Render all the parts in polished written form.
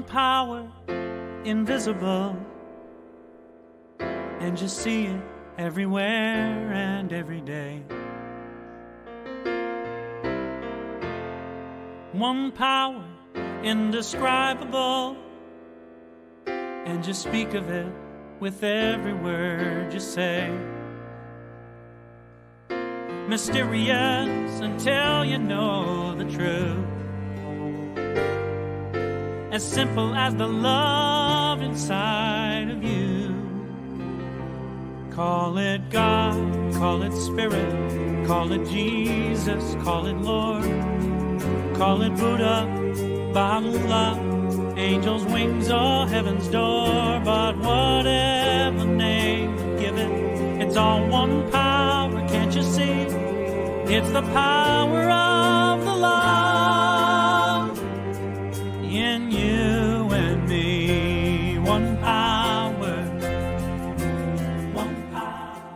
power invisible, and just see it everywhere and every day. One power indescribable, and just speak of it with every word you say. Mysterious until you know the truth, as simple as the love inside of you. Call it God, call it Spirit, call it Jesus, call it Lord, call it Buddha, Baha'u'llah, angels' wings or heaven's door. But whatever name you give it, it's all one power, can't you see? It's the power of the love in you and me. One power, one power.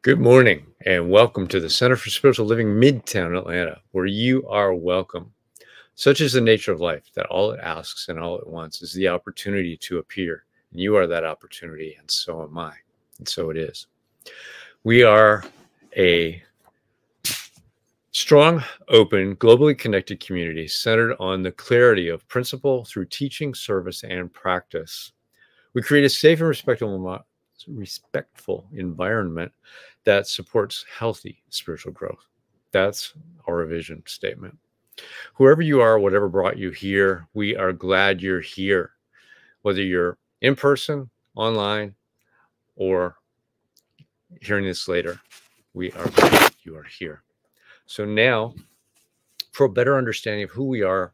Good morning and welcome to the Center for Spiritual Living, Midtown Atlanta, where you are welcome. Such is the nature of life, that all it asks and all it wants is the opportunity to appear. And you are that opportunity, and so am I. And so it is. We are a strong, open, globally connected community centered on the clarity of principle through teaching, service, and practice. We create a safe and respectful environment that supports healthy spiritual growth. That's our vision statement. Whoever you are, whatever brought you here, we are glad you're here. Whether you're in person, online, or hearing this later, we are glad you are here. So now, for a better understanding of who we are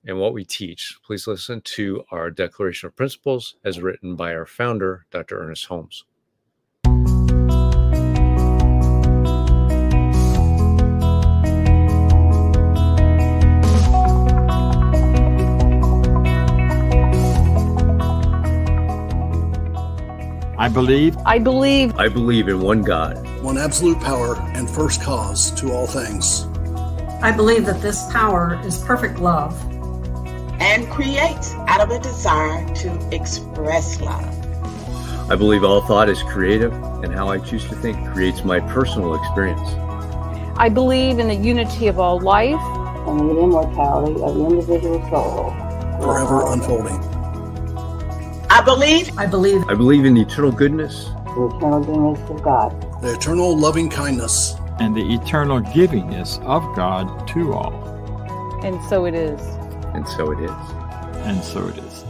and what we teach, please listen to our Declaration of Principles as written by our founder, Dr. Ernest Holmes. I believe in one God, one absolute power and first cause to all things. I believe that this power is perfect love and creates out of a desire to express love. I believe all thought is creative, and how I choose to think creates my personal experience. I believe in the unity of all life and the immortality of the individual soul, forever unfolding. I believe in the eternal goodness, the eternal goodness of God, the eternal loving kindness, and the eternal givingness of God to all. And so it is. And so it is. And so it is.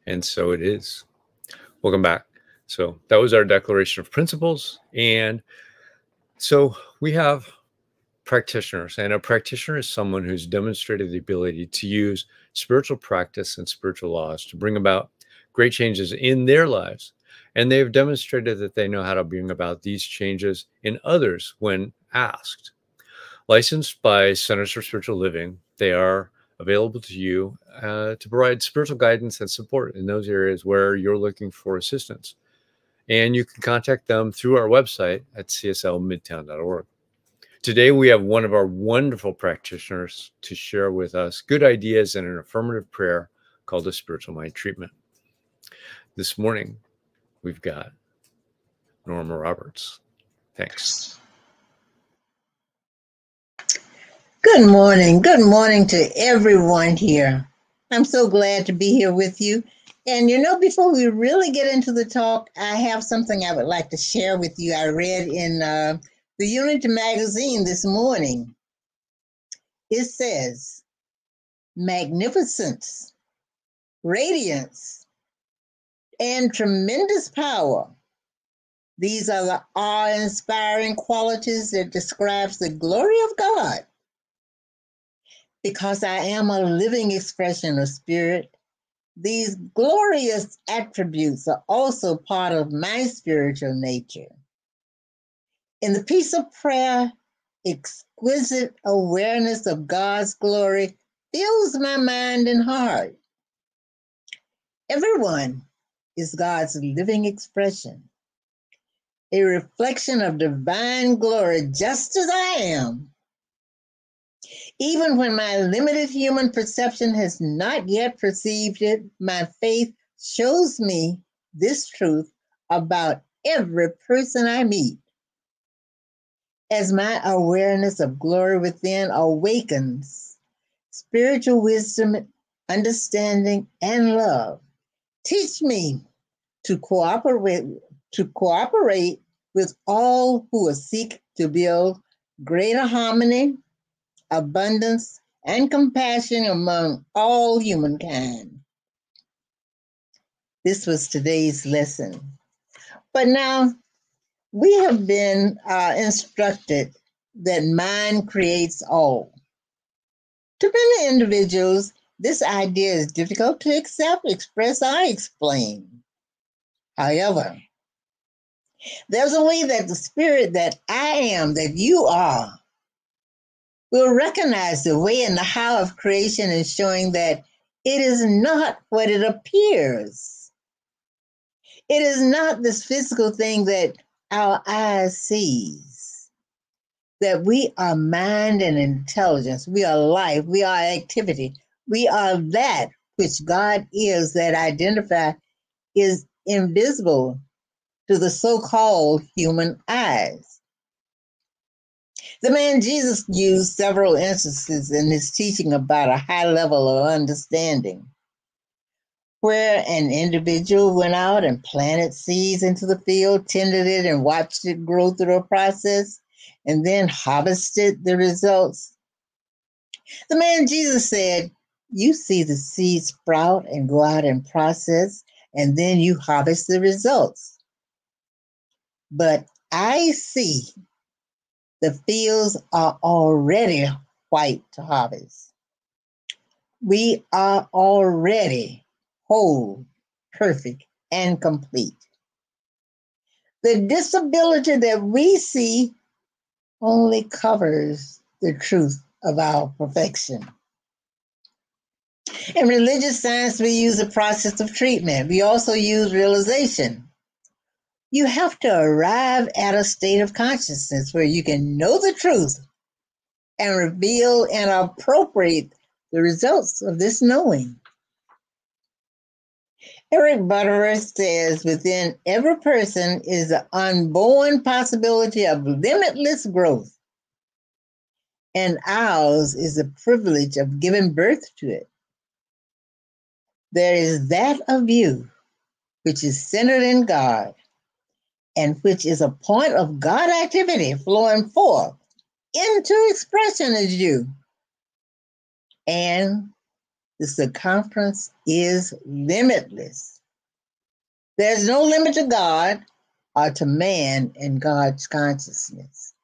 And so it is. Welcome back. So that was our Declaration of Principles. And so we have practitioners, and a practitioner is someone who's demonstrated the ability to use spiritual practice and spiritual laws to bring about great changes in their lives. And they've demonstrated that they know how to bring about these changes in others when asked. Licensed by Centers for Spiritual Living, they are available to you to provide spiritual guidance and support in those areas where you're looking for assistance. And you can contact them through our website at cslmidtown.org. Today, we have one of our wonderful practitioners to share with us good ideas and an affirmative prayer called the Spiritual Mind Treatment. This morning, we've got Norma Roberts. Thanks. Good morning. Good morning to everyone here. I'm so glad to be here with you. And you know, before we really get into the talk, I have something I would like to share with you. I read in the Unity magazine this morning. It says, magnificence, radiance, and tremendous power. These are the awe-inspiring qualities that describes the glory of God. Because I am a living expression of spirit, these glorious attributes are also part of my spiritual nature. In the peace of prayer, exquisite awareness of God's glory fills my mind and heart. Everyone is God's living expression. a reflection of divine glory, just as I am. Even when my limited human perception has not yet perceived it, my faith shows me this truth about every person I meet. As my awareness of glory within awakens, spiritual wisdom, understanding, and love teach me to cooperate with all who seek to build greater harmony, abundance, and compassion among all humankind. This was today's lesson. But now we have been instructed that mind creates all. To many individuals, this idea is difficult to accept, express, or explain. However, there's a way that the spirit that I am, that you are, will recognize the way and the how of creation and showing that it is not what it appears. It is not this physical thing that our eyes sees. That we are mind and intelligence. We are life. We are activity. We are that which God is, that identify is invisible to the so-called human eyes. The man Jesus used several instances in his teaching about a high level of understanding, where an individual went out and planted seeds into the field, tended it, and watched it grow through a process, and then harvested the results. The man Jesus said, you see the seed sprout and go out and process, and then you harvest the results. But I see the fields are already white to harvest. We are already whole, perfect, and complete. The disability that we see only covers the truth of our perfection. In religious science, we use the process of treatment. We also use realization. You have to arrive at a state of consciousness where you can know the truth and reveal and appropriate the results of this knowing. Eric Butterworth says within every person is the unborn possibility of limitless growth, and ours is the privilege of giving birth to it. There is that of you which is centered in God and which is a point of God activity flowing forth into expression as you. And the circumference is limitless. There's no limit to God or to man in God's consciousness.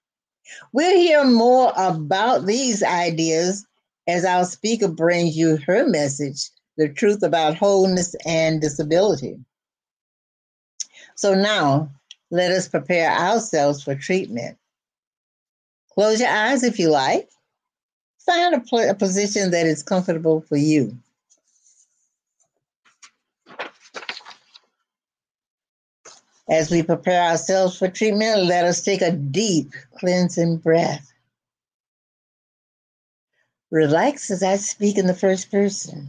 We'll hear more about these ideas as our speaker brings you her message, the truth about wholeness and disability. So now, let us prepare ourselves for treatment. Close your eyes if you like. Find a position that is comfortable for you. As we prepare ourselves for treatment, let us take a deep cleansing breath. Relax as I speak in the first person.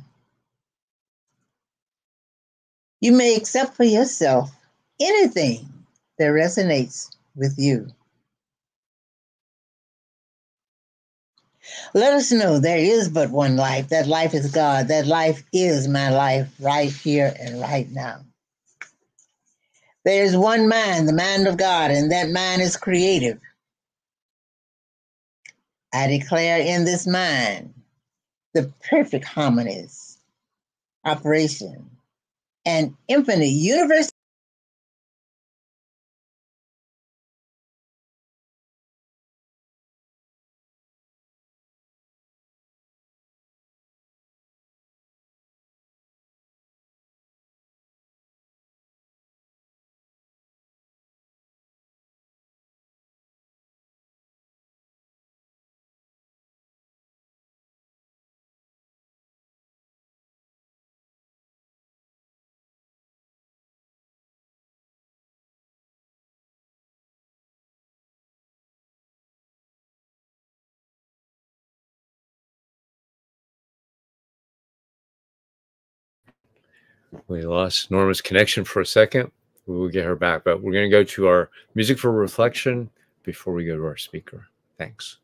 You may accept for yourself anything that resonates with you. Let us know there is but one life. That life is God. That life is my life right here and right now. There is one mind, the mind of God, and that mind is creative. I declare in this mind the perfect harmonies, operation, and infinite universe. We lost Norma's connection for a second. We will get her back, but we're going to go to our music for reflection before we go to our speaker. Thanks.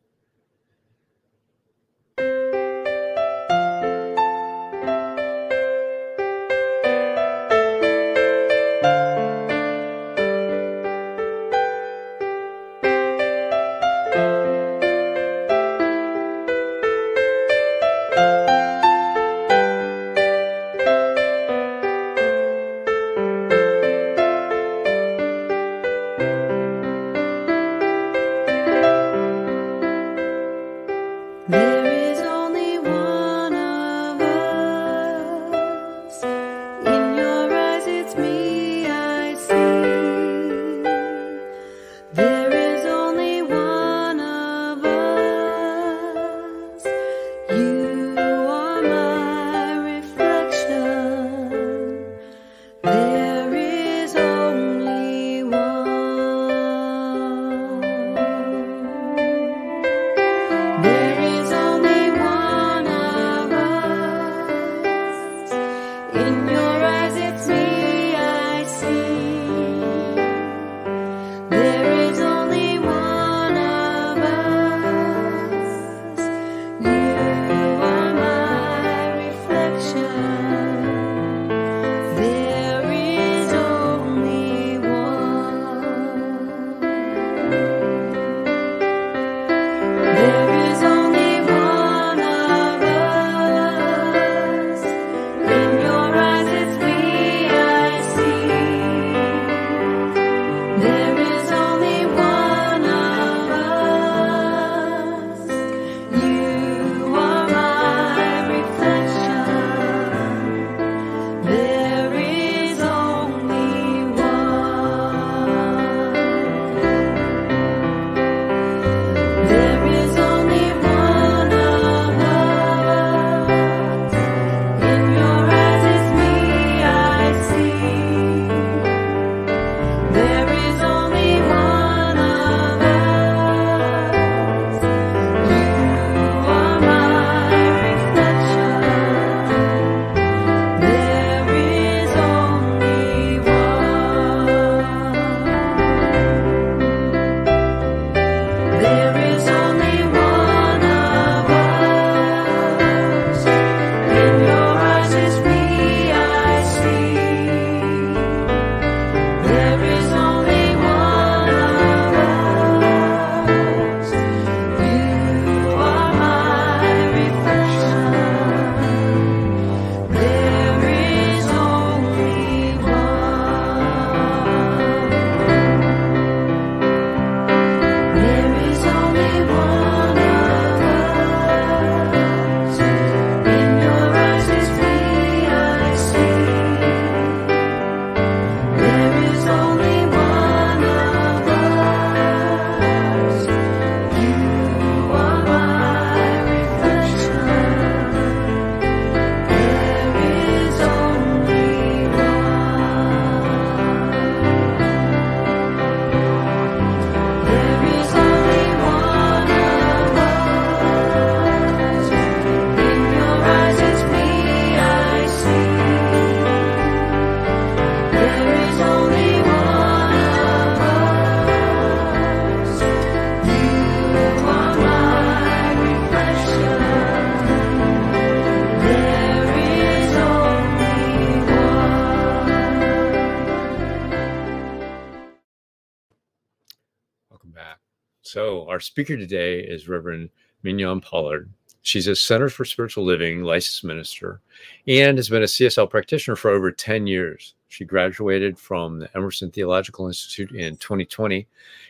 So our speaker today is Reverend Mignonne Pollard. She's a Center for Spiritual Living licensed minister and has been a CSL practitioner for over 10 years. She graduated from the Emerson Theological Institute in 2020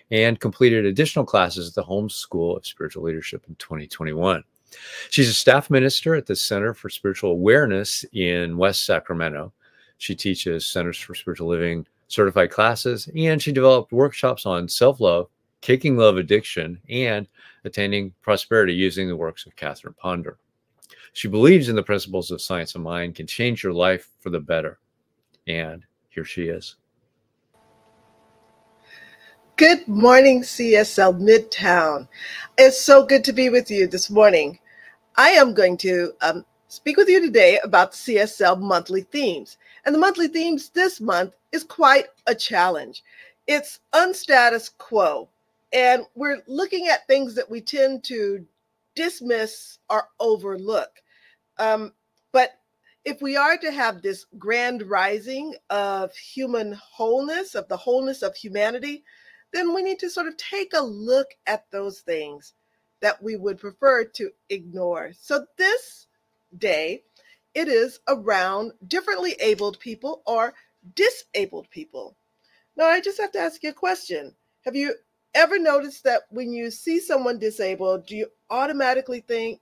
and completed additional classes at the Holmes School of Spiritual Leadership in 2021. She's a staff minister at the Center for Spiritual Awareness in West Sacramento. She teaches Centers for Spiritual Living certified classes, and she developed workshops on self-love, kicking love addiction, and attaining prosperity using the works of Catherine Ponder. She believes in the principles of science of mind can change your life for the better. And here she is. Good morning, CSL Midtown. It's so good to be with you this morning. I am going to speak with you today about CSL monthly themes. And the monthly themes this month is quite a challenge. It's unstatus quo. And we're looking at things that we tend to dismiss or overlook. But if we are to have this grand rising of human wholeness, of the wholeness of humanity, then we need to sort of take a look at those things that we would prefer to ignore. So this day, it is around differently abled people or disabled people. Now, I just have to ask you a question. Have you ever noticed that when you see someone disabled, do you automatically think,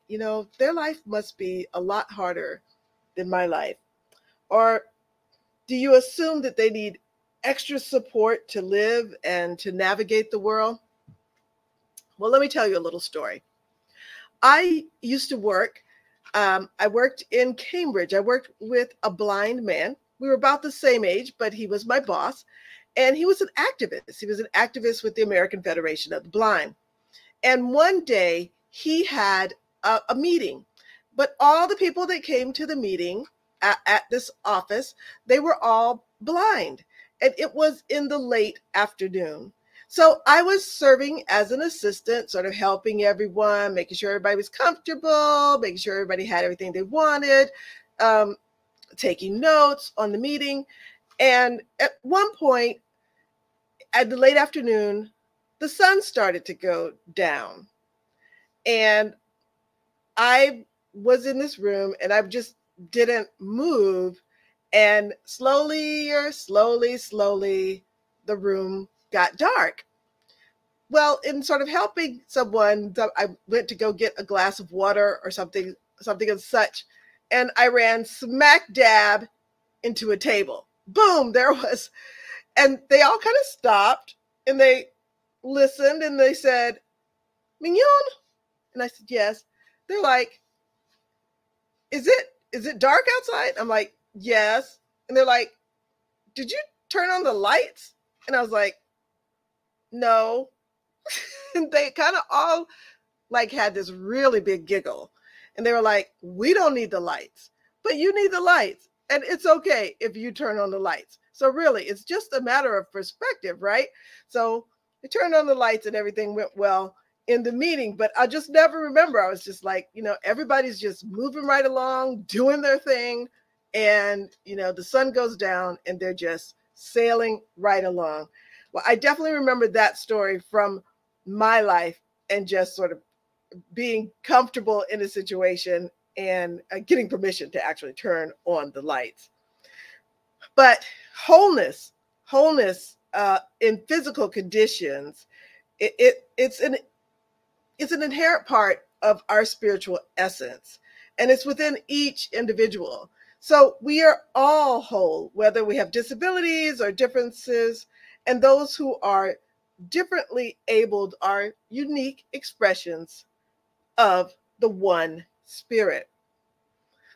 their life must be a lot harder than my life? Or do you assume that they need extra support to live and to navigate the world? Well, let me tell you a little story. I used to work, I worked in Cambridge. I worked with a blind man. We were about the same age, but he was my boss. And he was an activist. He was an activist with the American Federation of the Blind. And one day he had a meeting, but all the people that came to the meeting at this office, they were all blind. And it was in the late afternoon. So I was serving as an assistant, sort of helping everyone, making sure everybody was comfortable, making sure everybody had everything they wanted, taking notes on the meeting. And at one point, at the late afternoon, the sun started to go down. And I was in this room and I just didn't move. And slowly, the room got dark. Well, in sort of helping someone, I went to go get a glass of water or something of such. And I ran smack dab into a table. Boom, there was. And they all kind of stopped and they listened and they said, "Mignonne?" And I said, "Yes." They're like, is it dark outside? I'm like, "Yes." And they're like, "Did you turn on the lights?" And I was like, "No." And they kind of all like had this really big giggle. And they were like, "We don't need the lights, but you need the lights. And it's okay if you turn on the lights." So really, it's just a matter of perspective, right? So I turned on the lights and everything went well in the meeting, but I just never remember. I was just like, everybody's just moving right along, doing their thing. And, the sun goes down and they're just sailing right along. Well, I definitely remember that story from my life and just sort of being comfortable in a situation and getting permission to actually turn on the lights. But wholeness in physical conditions, it's an inherent part of our spiritual essence, and it's within each individual. So we are all whole, whether we have disabilities or differences, and those who are differently abled are unique expressions of the one Spirit.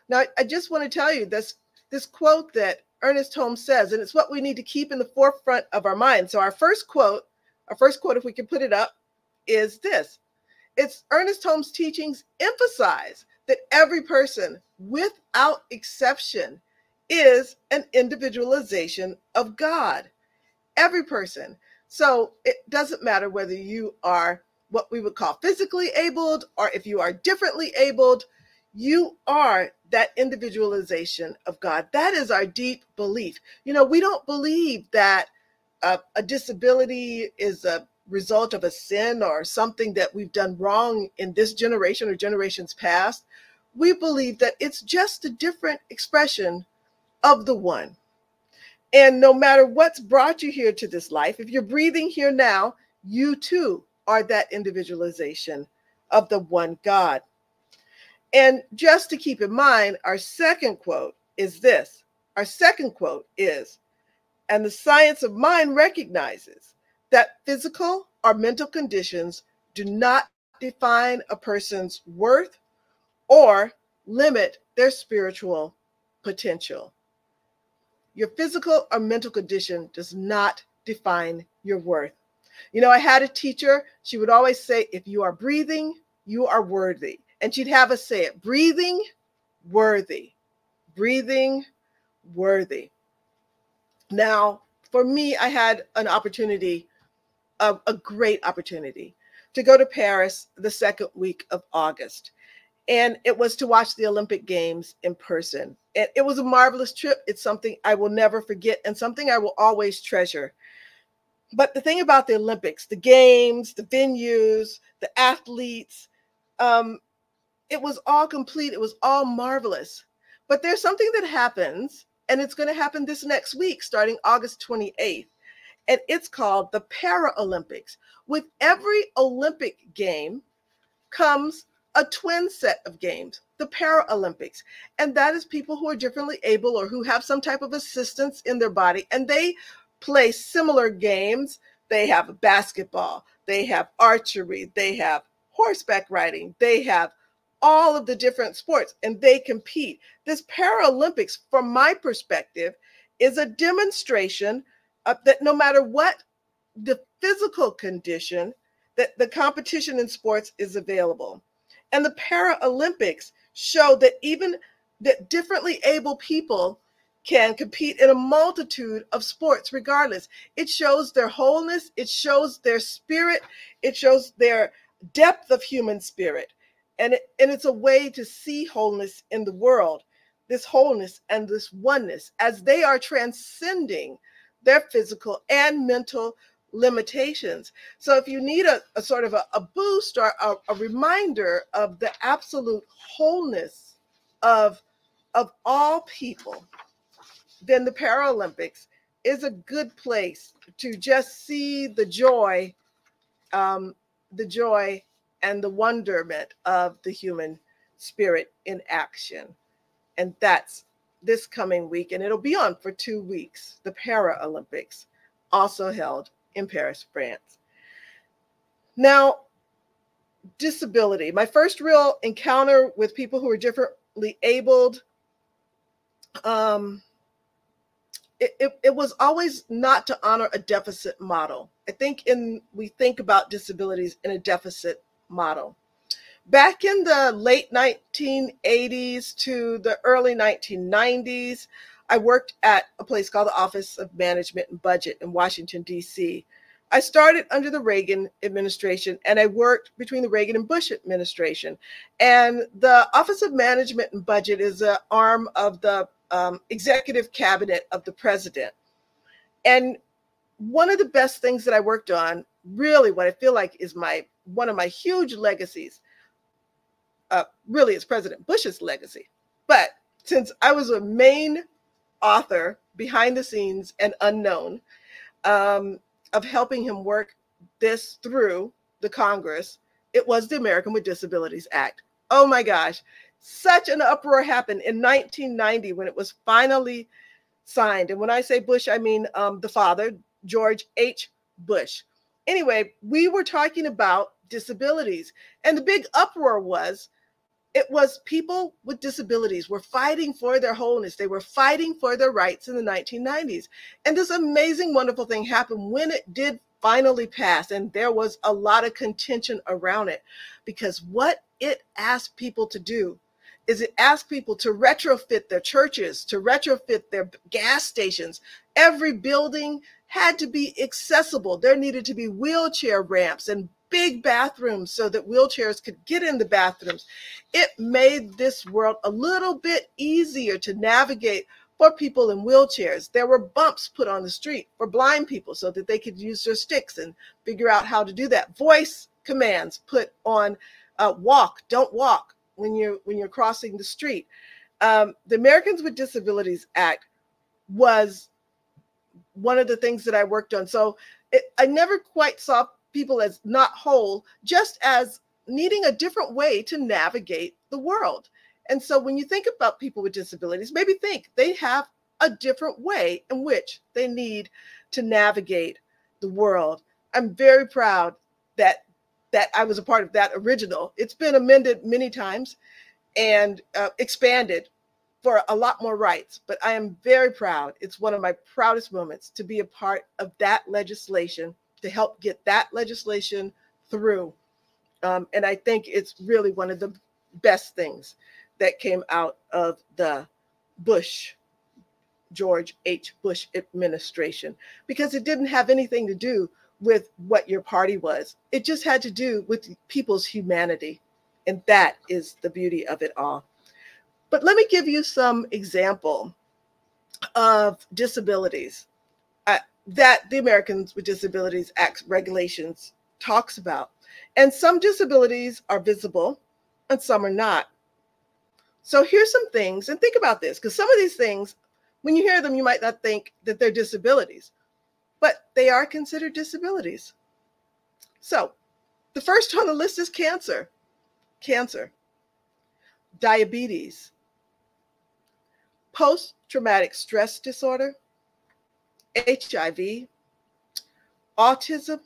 Now, I just want to tell you this quote that Ernest Holmes says, and it's what we need to keep in the forefront of our mind. So our first quote, if we can put it up, is this. It's Ernest Holmes' teachings emphasize that every person, without exception, is an individualization of God. Every person. So it doesn't matter whether you are what we would call physically abled or if you are differently abled, you are that individualization of God. That is our deep belief. We don't believe that a disability is a result of a sin or something that we've done wrong in this generation or generations past. We believe that it's just a different expression of the one. And no matter what's brought you here to this life, if you're breathing here now, you too are that individualization of the one God. And just to keep in mind, our second quote is this. Our second quote is, "And the science of mind recognizes that physical or mental conditions do not define a person's worth or limit their spiritual potential." Your physical or mental condition does not define your worth. I had a teacher, she would always say, if you are breathing, you are worthy. And she'd have us say it, breathing, worthy. Breathing worthy. Now, for me, I had an opportunity, a great opportunity, to go to Paris the second week of August. And it was to watch the Olympic Games in person. And it was a marvelous trip. It's something I will never forget and something I will always treasure. But the thing about the Olympics, the games, the venues, the athletes, it was all complete. It was all marvelous. But there's something that happens, and it's going to happen this next week, starting August 28th. And it's called the Paralympics. With every Olympic game comes a twin set of games, the Paralympics. And that is people who are differently able or who have some type of assistance in their body. And they play similar games. They have basketball, they have archery, they have horseback riding, they have all of the different sports, and they compete. This Paralympics, from my perspective, is a demonstration that no matter what the physical condition, that the competition in sports is available. And the Paralympics show that even that differently able people can compete in a multitude of sports regardless. It shows their wholeness, it shows their spirit, it shows their depth of human spirit. And it's a way to see wholeness in the world, this wholeness and this oneness, as they are transcending their physical and mental limitations. So if you need a sort of a boost or a reminder of the absolute wholeness of all people, then the Paralympics is a good place to just see the joy and the wonderment of the human spirit in action. And that's this coming week, and it'll be on for 2 weeks, the Paralympics, also held in Paris, France. Now, disability. My first real encounter with people who are differently abled, it was always not to honor a deficit model. I think we think about disabilities in a deficit model. Back in the late 1980s to the early 1990s, I worked at a place called the Office of Management and Budget in Washington, D.C. I started under the Reagan administration, and I worked between the Reagan and Bush administration. And the Office of Management and Budget is an arm of the executive cabinet of the president. And one of the best things that I worked on, really what I feel like is one of my huge legacies, really is President Bush's legacy. But since I was a main author behind the scenes and unknown of helping him work this through the Congress, it was the American with Disabilities Act. Oh my gosh, such an uproar happened in 1990 when it was finally signed. And when I say Bush, I mean the father, George H. Bush. Anyway, we were talking about disabilities, and the big uproar was, it was people with disabilities were fighting for their wholeness. They were fighting for their rights in the 1990s. And this amazing, wonderful thing happened when it did finally pass. And there was a lot of contention around it, because what it asked people to do is it asked people to retrofit their churches, to retrofit their gas stations. Every building had to be accessible. There needed to be wheelchair ramps and big bathrooms so that wheelchairs could get in the bathrooms. It made this world a little bit easier to navigate for people in wheelchairs. There were bumps put on the street for blind people so that they could use their sticks and figure out how to do that. Voice commands put on walk, don't walk when you're crossing the street. The Americans with Disabilities Act was one of the things that I worked on. So I never quite saw people as not whole, just as needing a different way to navigate the world. And so when you think about people with disabilities, maybe think they have a different way in which they need to navigate the world. I'm very proud that I was a part of that original. It's been amended many times and expanded for a lot more rights, but I am very proud. It's one of my proudest moments to be a part of that legislation, to help get that legislation through. And I think it's really one of the best things that came out of the George H. Bush administration, because it didn't have anything to do with what your party was. It just had to do with people's humanity. And that is the beauty of it all. But let me give you some example of disabilities that the Americans with Disabilities Act regulations talks about. And some disabilities are visible and some are not. So here's some things, and think about this, because some of these things, when you hear them, you might not think that they're disabilities, but they are considered disabilities. So the first on the list is cancer, diabetes, post-traumatic stress disorder, HIV, autism,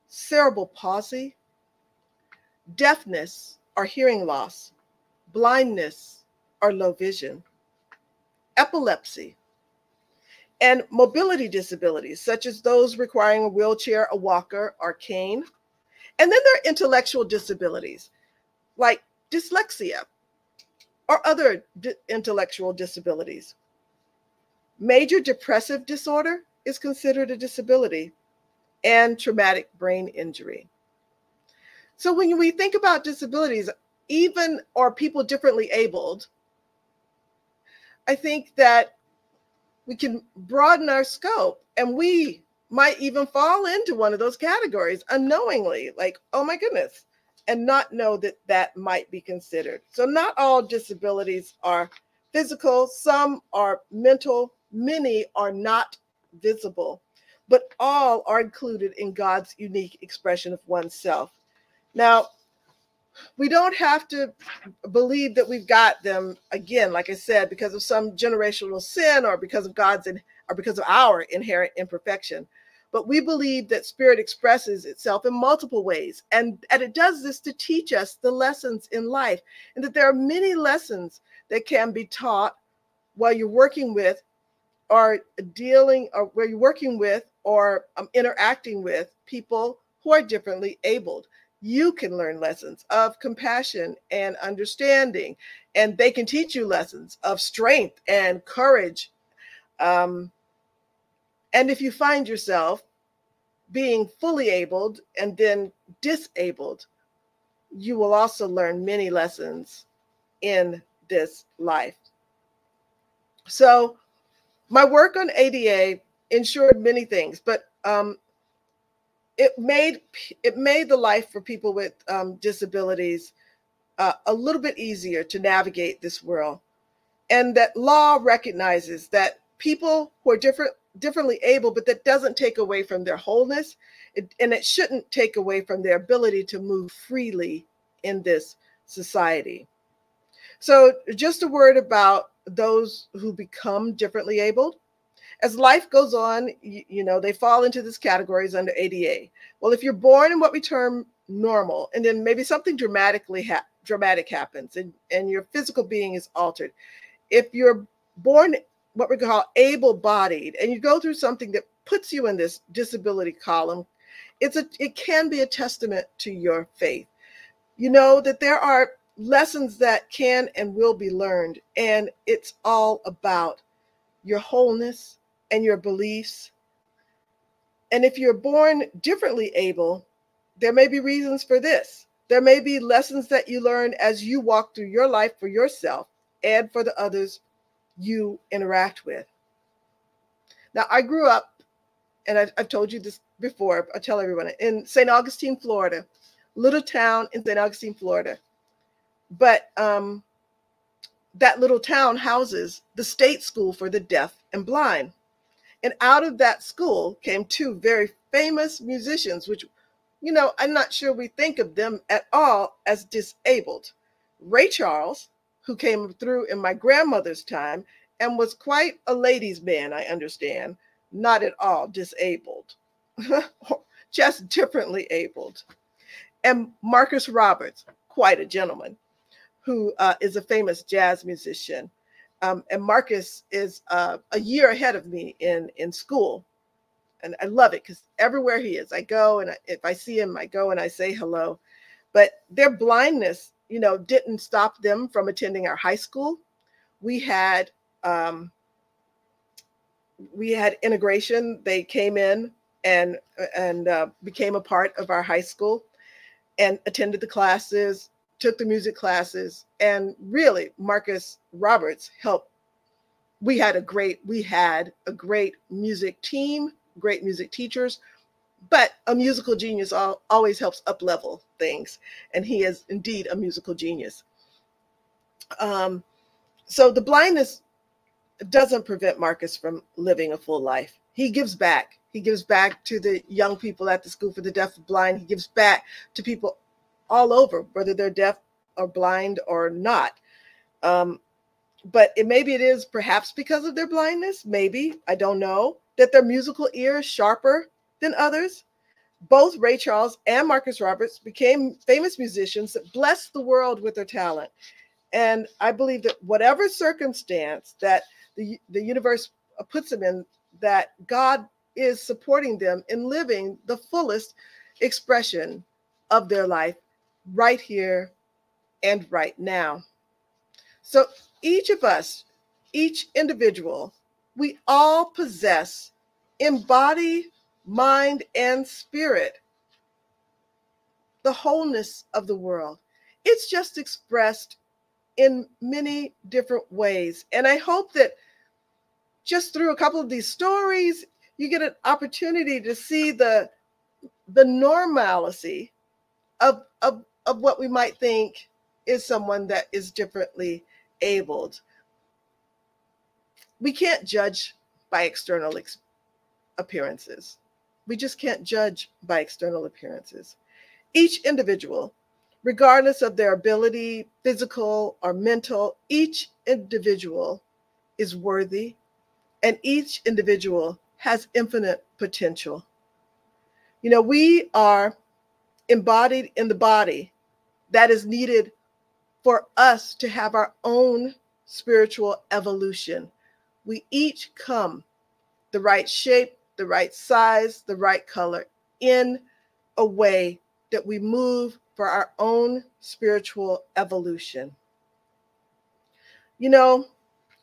cerebral palsy, deafness or hearing loss, blindness or low vision, epilepsy, and mobility disabilities, such as those requiring a wheelchair, a walker, or cane. And then there are intellectual disabilities, like dyslexia or other intellectual disabilities. Major depressive disorder is considered a disability, and traumatic brain injury. So when we think about disabilities, or people differently abled, I think that we can broaden our scope, and we might even fall into one of those categories unknowingly, like, oh my goodness, and not know that that might be considered. So not all disabilities are physical, some are mental, many are not visible, but all are included in God's unique expression of oneself. Now, we don't have to believe that we've got them, again, like I said, because of some generational sin or because of our inherent imperfection. But we believe that spirit expresses itself in multiple ways, and it does this to teach us the lessons in life, and that there are many lessons that can be taught while you're working with or interacting with people who are differently abled. You can learn lessons of compassion and understanding, and they can teach you lessons of strength and courage. And if you find yourself being fully abled and then disabled, you will also learn many lessons in this life. So my work on ADA ensured many things, but it made the life for people with disabilities a little bit easier to navigate this world. And that law recognizes that people who are differently able, but that doesn't take away from their wholeness, and it shouldn't take away from their ability to move freely in this society. So just a word about those who become differently abled. As life goes on, they fall into these categories under ADA. Well, if you're born in what we term normal, and then maybe something dramatic happens and your physical being is altered. If you're born what we call able-bodied, and you go through something that puts you in this disability column, it can be a testament to your faith. You know that there are lessons that can and will be learned, and it's all about your wholeness and your beliefs. And if you're born differently able, there may be reasons for this. There may be lessons that you learn as you walk through your life for yourself and for the others you interact with. Now, I grew up, and I've told you this before, I tell everyone, in St. Augustine, Florida, little town in St. Augustine, Florida. But that little town houses the state school for the deaf and blind. And out of that school came two very famous musicians, which, I'm not sure we think of them at all as disabled. Ray Charles, who came through in my grandmother's time and was quite a ladies' man, I understand, not at all disabled, just differently abled. And Marcus Roberts, quite a gentleman, who is a famous jazz musician. And Marcus is a year ahead of me in school. And I love it because everywhere he is, I go, and if I see him, I go and I say hello. But their blindness, didn't stop them from attending our high school. We had integration. They came in and became a part of our high school and attended the classes, took the music classes, and really Marcus Roberts helped. We had a great music team, great music teachers, but a musical genius always helps up-level things, and he is indeed a musical genius. So the blindness doesn't prevent Marcus from living a full life. He gives back. He gives back to the young people at the School for the Deaf and Blind. He gives back to people all over, whether they're deaf or blind or not. But maybe it is perhaps because of their blindness, maybe, I don't know, that their musical ear is sharper than others. Both Ray Charles and Marcus Roberts became famous musicians that blessed the world with their talent. And I believe that whatever circumstance that the universe puts them in, that God is supporting them in living the fullest expression of their life right here and right now. So each of us, each individual, we all possess in body, mind, and spirit the wholeness of the world. It's just expressed in many different ways. And I hope that just through a couple of these stories, you get an opportunity to see the normalcy of what we might think is someone that is differently abled. We can't judge by external appearances. We just can't judge by external appearances. Each individual, regardless of their ability, physical or mental, each individual is worthy, and each individual has infinite potential. We are embodied in the body that is needed for us to have our own spiritual evolution. We each come the right shape, the right size, the right color, in a way that we move for our own spiritual evolution.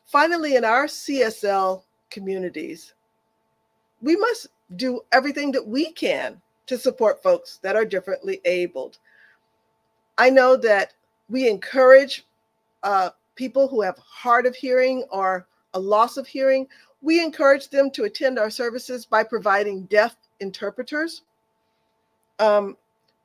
Finally, in our CSL communities, we must do everything that we can to support folks that are differently abled. I know that we encourage people who have hard of hearing or a loss of hearing. We encourage them to attend our services by providing deaf interpreters.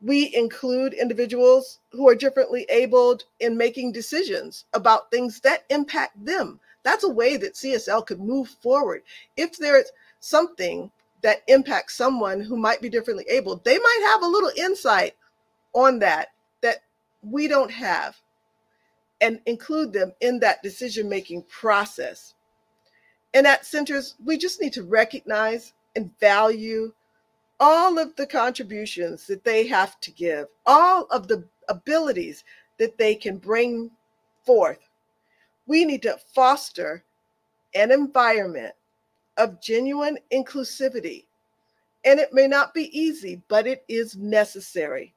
We include individuals who are differently abled in making decisions about things that impact them. That's a way that CSL could move forward. If there's something that impacts someone who might be differently abled, they might have a little insight on that we don't have, and include them in that decision-making process. And at centers, we just need to recognize and value all of the contributions that they have to give, all of the abilities that they can bring forth. We need to foster an environment of genuine inclusivity. And it may not be easy, but it is necessary.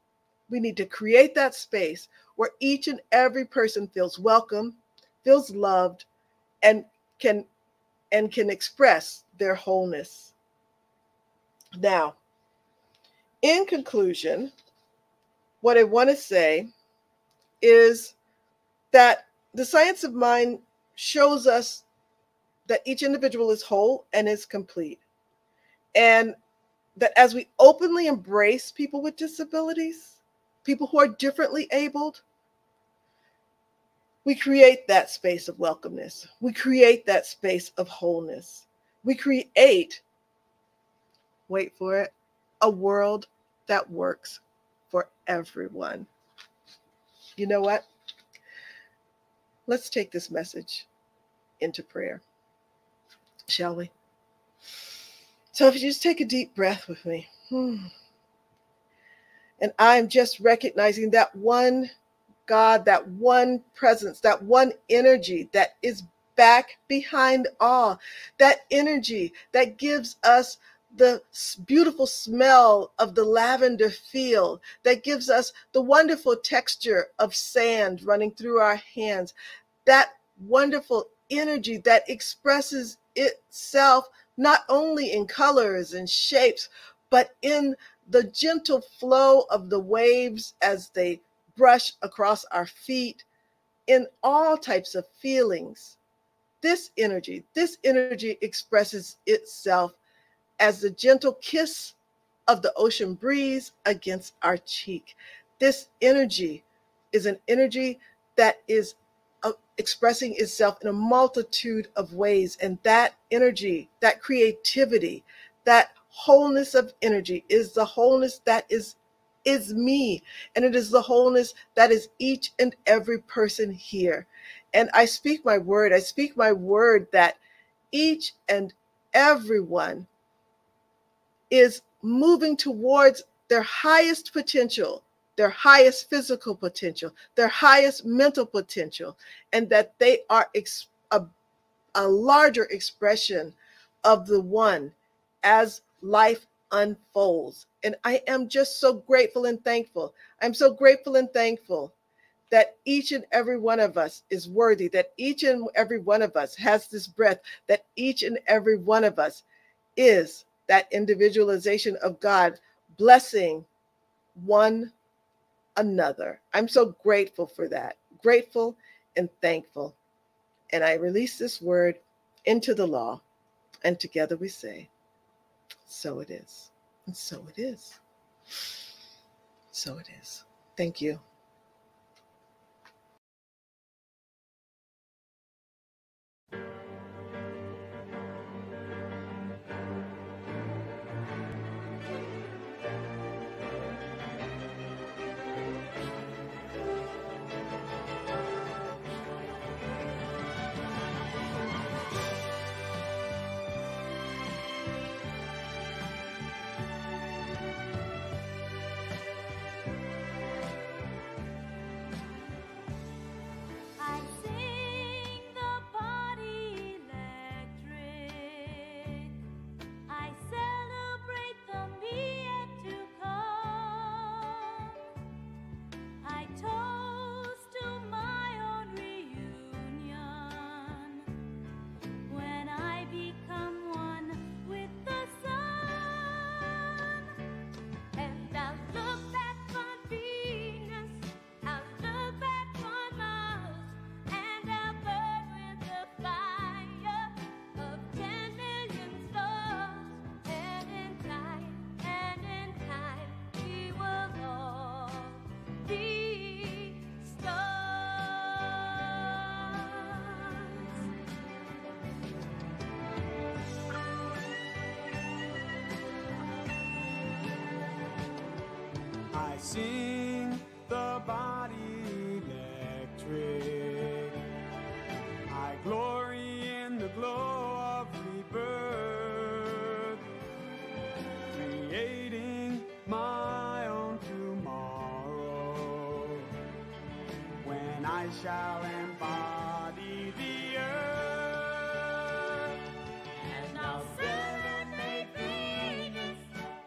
We need to create that space where each and every person feels welcome, feels loved, and can express their wholeness. Now, in conclusion, what I want to say is that the science of mind shows us that each individual is whole and is complete. And that as we openly embrace people with disabilities, people who are differently abled, we create that space of welcomeness. We create that space of wholeness. We create, wait for it, a world that works for everyone. You know what? Let's take this message into prayer, shall we? So if you just take a deep breath with me. And I'm just recognizing that one God, that one presence, that one energy that is back behind all, that energy that gives us the beautiful smell of the lavender field, that gives us the wonderful texture of sand running through our hands, that wonderful energy that expresses itself not only in colors and shapes, but in the gentle flow of the waves as they brush across our feet, in all types of feelings. This energy expresses itself as the gentle kiss of the ocean breeze against our cheek. This energy is an energy that is expressing itself in a multitude of ways. And that energy, that creativity, that wholeness of energy is the wholeness that is me. And it is the wholeness that is each and every person here. And I speak my word that each and everyone is moving towards their highest potential, their highest physical potential, their highest mental potential, and that they are a larger expression of the one as life unfolds. And I am just so grateful and thankful. I'm so grateful and thankful that each and every one of us is worthy, that each and every one of us has this breath, that each and every one of us is that individualization of God, blessing one another. I'm so grateful for that, grateful and thankful. And I release this word into the law, and together we say, so it is, and so it is, so it is. Thank you. I sing the body electric. I glory in the glow of rebirth, creating my own tomorrow when I shall embody the earth. And I'll serenade Venus,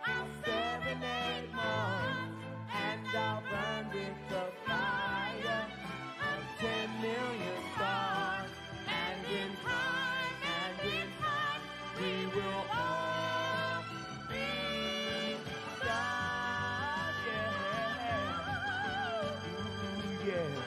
I'll serenade Mars, and I'll burn with the fire of 10 million stars. And in time, we will all be stars. Yeah. Ooh, yeah.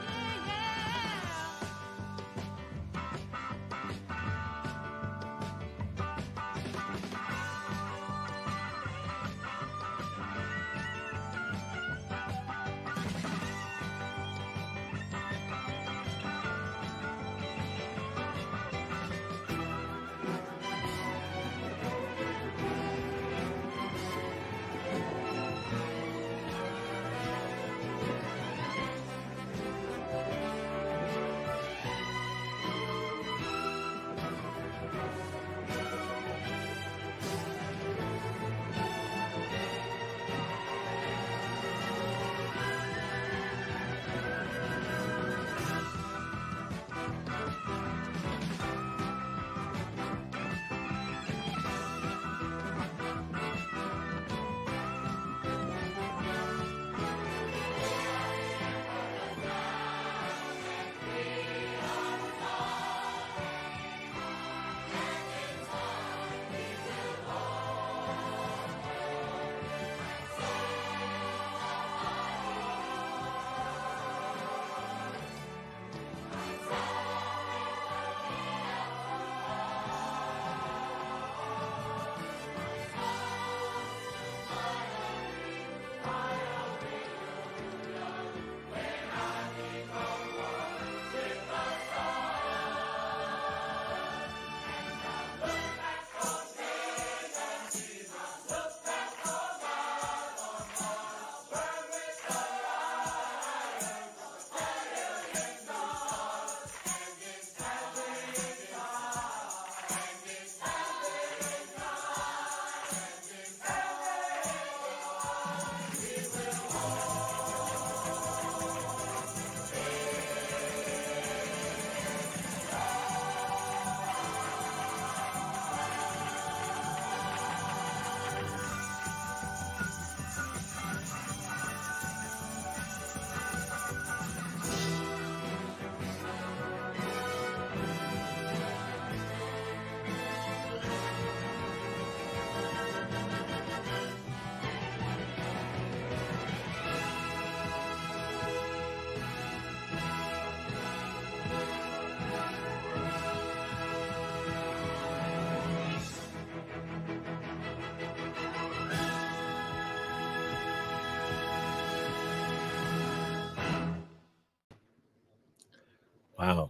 Wow.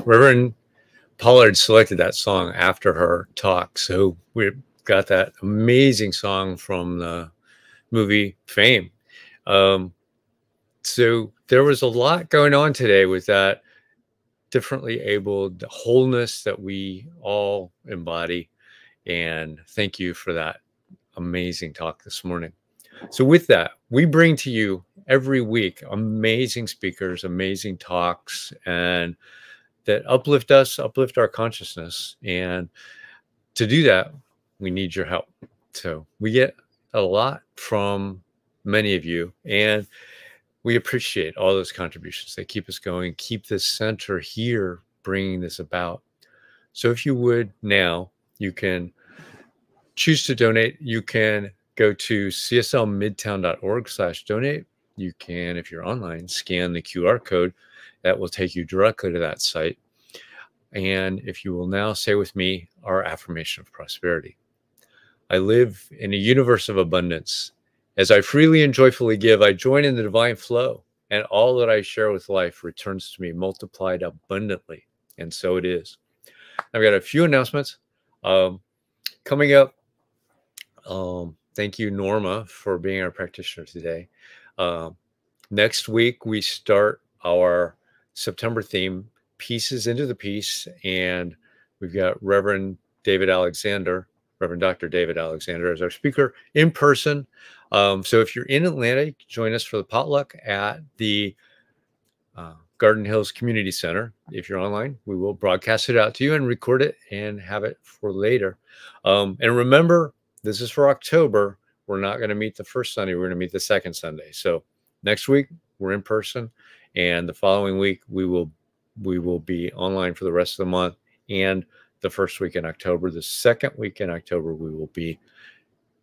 Reverend Pollard selected that song after her talk. So we got that amazing song from the movie Fame. So there was a lot going on today with that differently abled wholeness that we all embody. And thank you for that amazing talk this morning. So with that, we bring to you every week amazing speakers, amazing talks, and that uplift us, uplift our consciousness. And to do that, we need your help. So we get a lot from many of you, and we appreciate all those contributions. They keep us going, keep this center here, bringing this about. So if you would now, you can choose to donate. You can go to cslmidtown.org/donate. You can, if you're online, scan the QR code. That will take you directly to that site. And if you will now say with me our affirmation of prosperity. I live in a universe of abundance. As I freely and joyfully give, I join in the divine flow, and all that I share with life returns to me multiplied abundantly. And so it is. I've got a few announcements coming up. Thank you, Norma, for being our practitioner today. Next week, we start our September theme, Pieces into the Peace, and we've got Reverend Dr. David Alexander as our speaker in person. So if you're in Atlanta, you can join us for the potluck at the Garden Hills Community Center. If you're online, we will broadcast it out to you and record it and have it for later. And remember, this is for October. We're not going to meet the first Sunday. We're going to meet the second Sunday. So next week, we're in person. And the following week, we will be online for the rest of the month. And the first week in October, the second week in October, we will be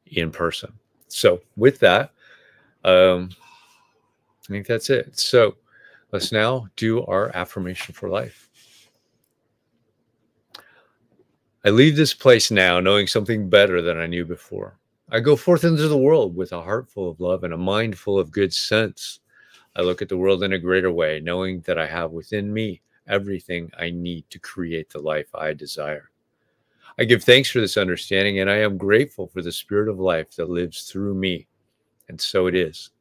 in person. So with that, I think that's it. So let's now do our affirmation for life. I leave this place now knowing something better than I knew before. I go forth into the world with a heart full of love and a mind full of good sense. I look at the world in a greater way, knowing that I have within me everything I need to create the life I desire. I give thanks for this understanding, and I am grateful for the spirit of life that lives through me. And so it is.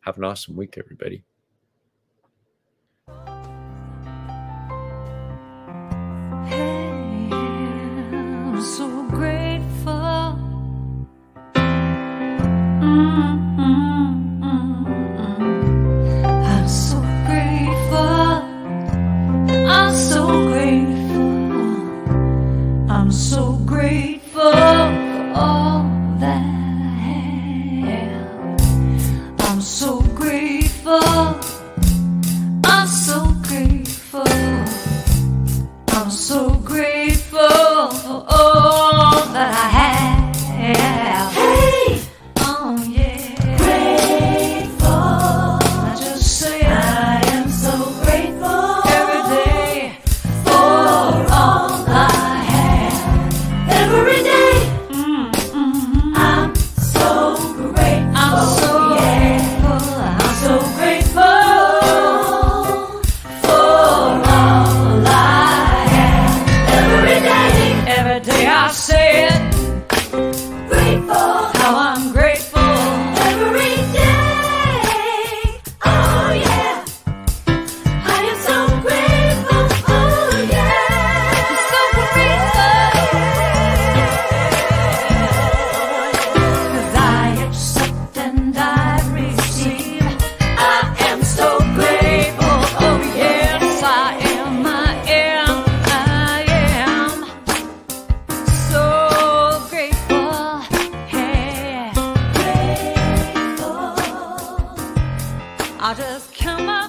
Have an awesome week, everybody. Hey, I'm so grateful. I'm so grateful. I'm so grateful. I'm so grateful for all that I have. I'm so grateful. I'm so grateful. I'm so grateful for all that I have. Hey! Oh yeah. Grateful. I just say I am so grateful every day for all I have. Every day. I'm so grateful. I'm so grateful. I'm so grateful for all I have. Every day I say it. Grateful. How I'm grateful. Every day. Oh yeah. I am so grateful. Oh yeah. So grateful. 'Cause I accept and I receive. I am so grateful. Oh yes, I am. I am so grateful. Hey, grateful. I'll just count my